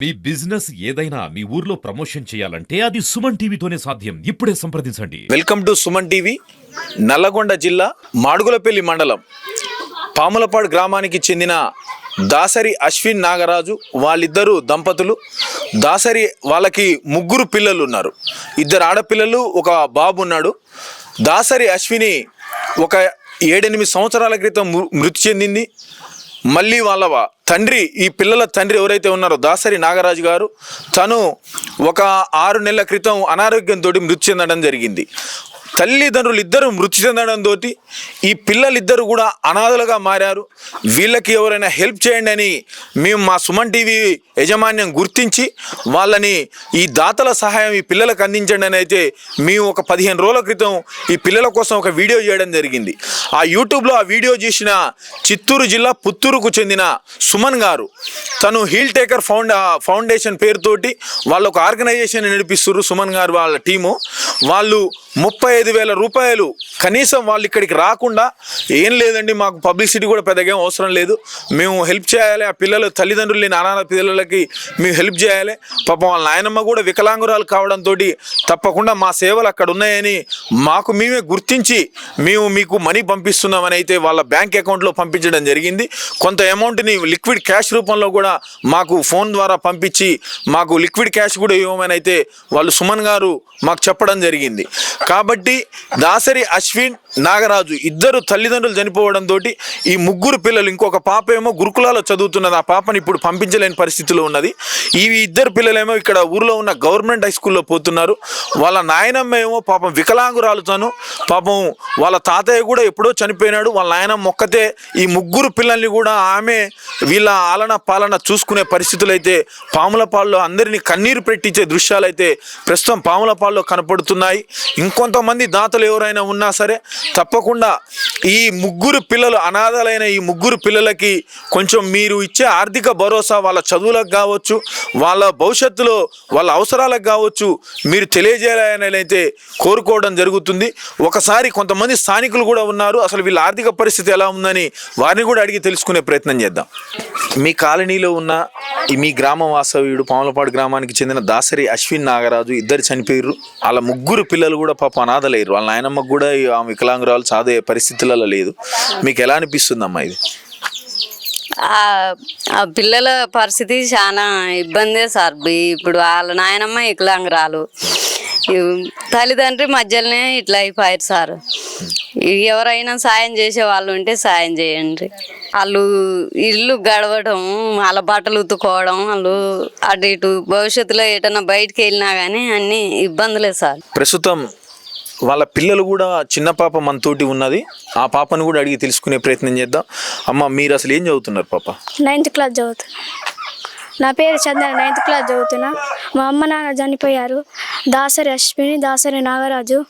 మీ business ఏదైనా మీ ఊర్లో promotion చేయాలంటే అది సుమన్ టీవీతోనే సాధ్యం. ఇప్పుడే సంప్రదించండి. Welcome to Suman TV. Nalgonda జిల్లా మాడుగులపల్లి మండలం పాములపాడు గ్రామానికి చెందిన దాసరి అశ్విన్ నాగరాజు వాళ్ళిద్దరు దంపతులు. దాసరి వాళ్ళకి ముగ్గురు పిల్లలు ఉన్నారు. ఇద్దరు ఆడపిల్లలు, ఒక బాబు ఉన్నాడు. దాసరి అశ్విని ఒక 7-8 సంవత్సరాల క్రితం మృతి చెందింది. మళ్ళీ వాళ్ళ తండ్రి, ఈ పిల్లల తండ్రి ఎవరైతే ఉన్నారో దాసరి నాగరాజు గారు, తను ఒక 6 నెలల క్రితం అనారోగ్యంతో మృతి చెందడం జరిగింది. తల్లిదండ్రులు ఇద్దరు మృతి చెందడంతో ఈ పిల్లలిద్దరు కూడా అనాథలుగా మారారు. వీళ్ళకి ఎవరైనా హెల్ప్ చేయండి అని మేము మా సుమన్ టీవీ యాజమాన్యం గుర్తించి వాళ్ళని ఈ దాతల సహాయం ఈ పిల్లలకు అందించండి అని అయితే మేము ఒక 15 రోజుల క్రితం ఈ పిల్లల కోసం ఒక వీడియో చేయడం జరిగింది. ఆ యూట్యూబ్లో ఆ వీడియో చేసిన చిత్తూరు జిల్లా పుత్తూరుకు చెందిన సుమన్ గారు, తను హీల్ టేకర్ ఫౌండేషన్ పేరుతోటి వాళ్ళు ఒక ఆర్గనైజేషన్ నడిపిస్తున్నారు. సుమన్ గారు వాళ్ళ టీము వాళ్ళు 35,000 రూపాయలు కనీసం వాళ్ళు ఇక్కడికి రాకుండా, ఏం లేదండి మాకు పబ్లిసిటీ కూడా పెద్దగా అవసరం లేదు, మేము హెల్ప్ చేయాలి, ఆ పిల్లలు తల్లిదండ్రులు లేని అనాథ పిల్లలకి మేము హెల్ప్ చేయాలి, పాపం వాళ్ళ నాయనమ్మ కూడా వికలాంగురాలు కావడంతో తప్పకుండా మా సేవలు అక్కడ ఉన్నాయని మాకు మేమే గుర్తించి మేము మీకు మనీ పంపిస్తున్నామని అయితే వాళ్ళ బ్యాంక్ అకౌంట్లో పంపించడం జరిగింది. కొంత అమౌంట్ని లిక్విడ్ క్యాష్ రూపంలో కూడా మాకు ఫోన్ ద్వారా పంపించి మాకు లిక్విడ్ క్యాష్ కూడా ఇవ్వమని అయితే వాళ్ళు సుమన్ గారు మాకు చెప్పడం జరిగింది. కాబట్టి దాసరి అశ్విన్ నాగరాజు ఇద్దరు తల్లిదండ్రులు చనిపోవడంతో ఈ ముగ్గురు పిల్లలు, ఇంకొక పాప ఏమో గురుకులాలో చదువుతున్నది, ఆ పాపని ఇప్పుడు పంపించలేని పరిస్థితిలో ఉన్నది. ఈ ఇద్దరు పిల్లలేమో ఇక్కడ ఊర్లో ఉన్న గవర్నమెంట్ హై స్కూల్లో పోతున్నారు. వాళ్ళ నాయనమ్మ ఏమో పాపం వికలాంగురాలుతాను, పాపం వాళ్ళ తాతయ్య కూడా ఎప్పుడో చనిపోయినాడు. వాళ్ళ నాయనమ్మ ఒక్కతే ఈ ముగ్గురు పిల్లల్ని కూడా ఆమె వీళ్ళ ఆలన పాలన చూసుకునే పరిస్థితులు అయితే పాములపాడులో అందరినీ కన్నీరు పెట్టించే దృశ్యాలు అయితే ప్రస్తుతం పాములపాడులో కనపడుతున్నాయి. ఇంకొంతమంది దాతలు ఎవరైనా ఉన్నా సరే తప్పకుండా ఈ ముగ్గురు పిల్లలు, అనాథలైన ఈ ముగ్గురు పిల్లలకి కొంచెం మీరు ఇచ్చే ఆర్థిక భరోసా, వాళ్ళ చదువులకు కావచ్చు, వాళ్ళ భవిష్యత్తులో వాళ్ళ అవసరాలకు కావచ్చు, మీరు తెలియజేయాలని అయితే కోరుకోవడం జరుగుతుంది. ఒకసారి కొంతమంది స్థానికులు కూడా ఉన్నారు, అసలు వీళ్ళ ఆర్థిక పరిస్థితి ఎలా ఉందని వారిని కూడా అడిగి తెలుసుకునే ప్రయత్నం చేద్దాం. మీ కాలనీలో ఉన్న మీ గ్రామ వాసవ్యుడు, పాములపాడు గ్రామానికి చెందిన దాసరి అశ్విన్ నాగరాజు ఇద్దరు చనిపోయారు. వాళ్ళ ముగ్గురు పిల్లలు కూడా పాప అనాథలేరు. వాళ్ళ నాయనమ్మకు కూడా ఆ వికలాంగురాలు చదివే పరిస్థితులలో లేదు. మీకు ఎలా అనిపిస్తుందమ్మా ఇది? ఆ పిల్లల పరిస్థితి చాలా ఇబ్బందే సార్. ఇప్పుడు వాళ్ళ నాయనమ్మ వికలాంగురాలు, తల్లిదండ్రి మధ్యలోనే ఇట్లా అయిపోయారు సార్. ఎవరైనా సాయం చేసే వాళ్ళు ఉంటే సాయం చేయండి. వాళ్ళు ఇల్లు గడవడం, వాళ్ళ బట్టలు ఉతుకోవడం, వాళ్ళు అటు ఇటు భవిష్యత్తులో ఎటన్నా బయటికి వెళ్ళినా కానీ అన్ని ఇబ్బందులే సార్. ప్రస్తుతం వాళ్ళ పిల్లలు కూడా, చిన్న పాప మనతోటి ఉన్నది, ఆ పాపను కూడా అడిగి తెలుసుకునే ప్రయత్నం చేద్దాం. అమ్మ, మీరు అసలు ఏం చదువుతున్నారు పాప? 9th క్లాస్ చదువుతున్నా. నా పేరు చందన, 9th క్లాస్ చదువుతున్నా. మా అమ్మ నాన్న చనిపోయారు. దాసరి అశ్విని, దాసరి నాగరాజు.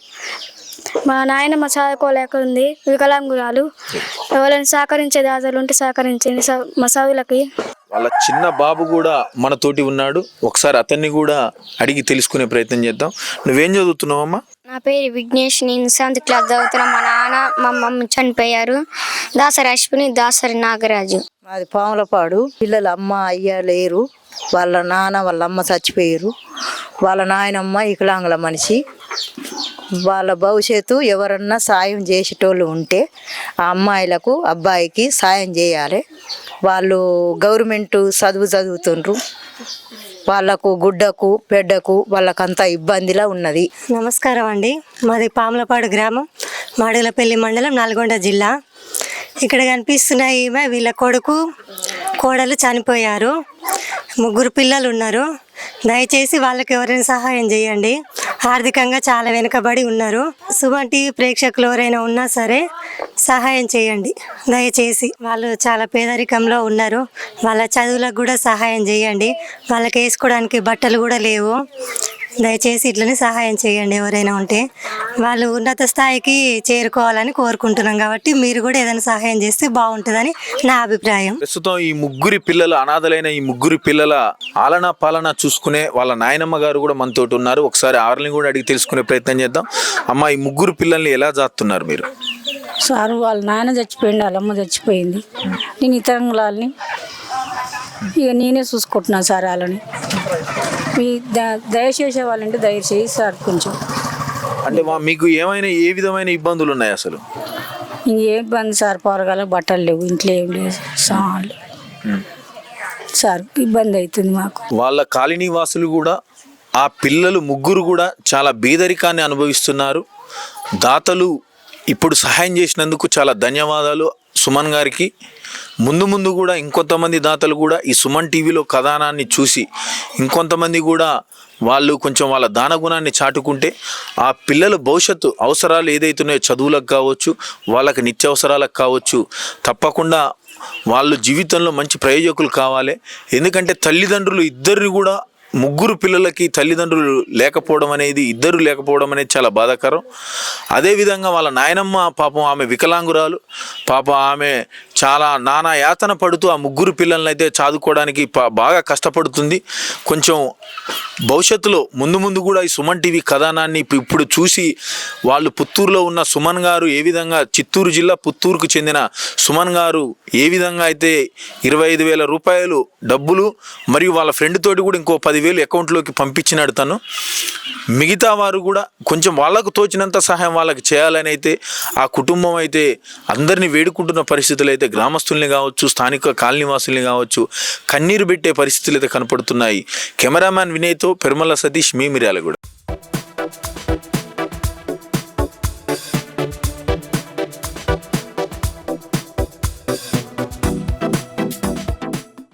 మా నాయనమ్మ చదువుకోలేక ఉంది, వికలాంగురాలు. ఎవరైనా సహకరించే దాతలు ఉంటే సహకరించండి మా చదువులకి. వాళ్ళ చిన్న బాబు కూడా మనతోటి ఉన్నాడు, ఒకసారి అతన్ని కూడా అడిగి తెలుసుకునే ప్రయత్నం చేద్దాం. నువ్వేం చదువుతున్నావమ్మా? నా పేరు విఘ్నేష్, నేను 7th క్లాస్ చదువుతున్నా. మా నాన్న మా మమ్మీ చనిపోయారు. దాసరి అశ్విని, దాసరి నాగరాజు. మాది పాములపాడు. పిల్లలు అమ్మ అయ్య లేరు. వాళ్ళ నాన్న వాళ్ళ అమ్మ చచ్చిపోయారు. వాళ్ళ నాయనమ్మ వికలాంగుల మనిషి. వాళ్ళ భవిష్యత్తు ఎవరన్నా సాయం చేసేటోళ్ళు ఉంటే ఆ అమ్మాయిలకు అబ్బాయికి సాయం చేయాలి. వాళ్ళు గవర్నమెంట్ చదువుతుండ్రు, వాళ్ళకు గుడ్డకు పెడ్డకు వాళ్ళకంతా ఇబ్బందిలా ఉన్నది. నమస్కారం అండి. మాది పాములపాడు గ్రామం, మాడుగులపల్లి మండలం, నల్గొండ జిల్లా. ఇక్కడ కనిపిస్తున్న ఈమె వీళ్ళ కొడుకు కోడలు చనిపోయారు. ముగ్గురు పిల్లలు ఉన్నారు. దయచేసి వాళ్ళకి ఎవరైనా సహాయం చేయండి. ఆర్థికంగా చాలా వెనుకబడి ఉన్నారు. సుమన్ టీవీ ప్రేక్షకులు ఎవరైనా ఉన్నా సరే సహాయం చేయండి దయచేసి. వాళ్ళు చాలా పేదరికంలో ఉన్నారు. వాళ్ళ చదువులకు కూడా సహాయం చేయండి. వాళ్ళకి వేసుకోవడానికి బట్టలు కూడా లేవు. దయచేసి ఇట్లనే సహాయం చేయండి. ఎవరైనా ఉంటే వాళ్ళు ఉన్నత స్థాయికి చేరుకోవాలని కోరుకుంటున్నాం. కాబట్టి మీరు కూడా ఏదైనా సహాయం చేస్తే బాగుంటుందని నా అభిప్రాయం. ప్రస్తుతం ఈ ముగ్గురి పిల్లలు, అనాథలైన ఈ ముగ్గురి పిల్లల ఆలనా పాలన చూసుకునే వాళ్ళ నాయనమ్మ గారు కూడా మనతోటి ఉన్నారు. ఒకసారి ఆవిడని కూడా అడిగి తెలుసుకునే ప్రయత్నం చేద్దాం. అమ్మ, ఈ ముగ్గురు పిల్లల్ని ఎలా జాతున్నారు మీరు? సార్ వాళ్ళ నాన్న చచ్చిపోయింది, వాళ్ళ అమ్మ చచ్చిపోయింది. నేను ఇతరంగులని ఇక నేనే చూసుకుంటున్నాను సార్ వాళ్ళని. మీ దయచేసే వాళ్ళంటే దయచేసి సార్ కొంచెం. అంటే మీకు ఏమైనా ఏ విధమైన ఇబ్బందులు ఉన్నాయి అసలు? ఇంకేం ఇబ్బంది సార్, పోరగాల బట్టలు లేవు, ఇంట్లో ఏం లేదు, సామాన్లు సార్ ఇబ్బంది అవుతుంది మాకు. వాళ్ళ కాలనీ వాసులు కూడా ఆ పిల్లలు ముగ్గురు కూడా చాలా బీదరికాన్ని అనుభవిస్తున్నారు. దాతలు ఇప్పుడు సహాయం చేసినందుకు చాలా ధన్యవాదాలు సుమన్ గారికి. ముందు ముందు కూడా ఇంకొంతమంది దాతలు కూడా ఈ సుమన్ టీవీలో కథనాన్ని చూసి ఇంకొంతమంది కూడా వాళ్ళు కొంచెం వాళ్ళ దానగుణాన్ని చాటుకుంటే ఆ పిల్లల భవిష్యత్తు అవసరాలు ఏదైతున్నాయో చదువులకు కావచ్చు, వాళ్ళకి నిత్యావసరాలకు కావచ్చు, తప్పకుండా వాళ్ళు జీవితంలో మంచి ప్రయోజకులు కావాలి. ఎందుకంటే తల్లిదండ్రులు ఇద్దరు కూడా ముగ్గురు పిల్లలకి తల్లిదండ్రులు లేకపోవడం అనేది, ఇద్దరు లేకపోవడం అనేది చాలా బాధాకరం. అదేవిధంగా వాళ్ళ నాయనమ్మ పాపం ఆమె వికలాంగురాలు, పాపం ఆమె చాలా నానా యాతన పడుతూ ఆ ముగ్గురు పిల్లల్ని అయితే చదువుకోవడానికి బాగా కష్టపడుతుంది. కొంచెం భవిష్యత్తులో ముందు ముందు కూడా ఈ సుమన్ టీవీ కథనాన్ని ఇప్పుడు చూసి వాళ్ళు పుత్తూరులో ఉన్న సుమన్ గారు ఏ విధంగా, చిత్తూరు జిల్లా పుత్తూరుకు చెందిన సుమన్ గారు ఏ విధంగా అయితే 25,000 రూపాయలు డబ్బులు మరియు వాళ్ళ ఫ్రెండ్ తోటి కూడా ఇంకో 10,000 అకౌంట్లోకి పంపించినాడు తను. మిగతా వారు కూడా కొంచెం వాళ్ళకు తోచినంత సహాయం వాళ్ళకి చేయాలని అయితే ఆ కుటుంబం అయితే అందరినీ వేడుకుంటున్న పరిస్థితులు అయితే గ్రామస్తుల్ని కావచ్చు, స్థానిక కాలనీవాసుల్ని కావచ్చు కన్నీరు పెట్టే పరిస్థితులు అయితే కనపడుతున్నాయి. కెమెరామ్యాన్ వినయ్తో పెరుమల సతీష్, మీ మిర్యాలగూడ.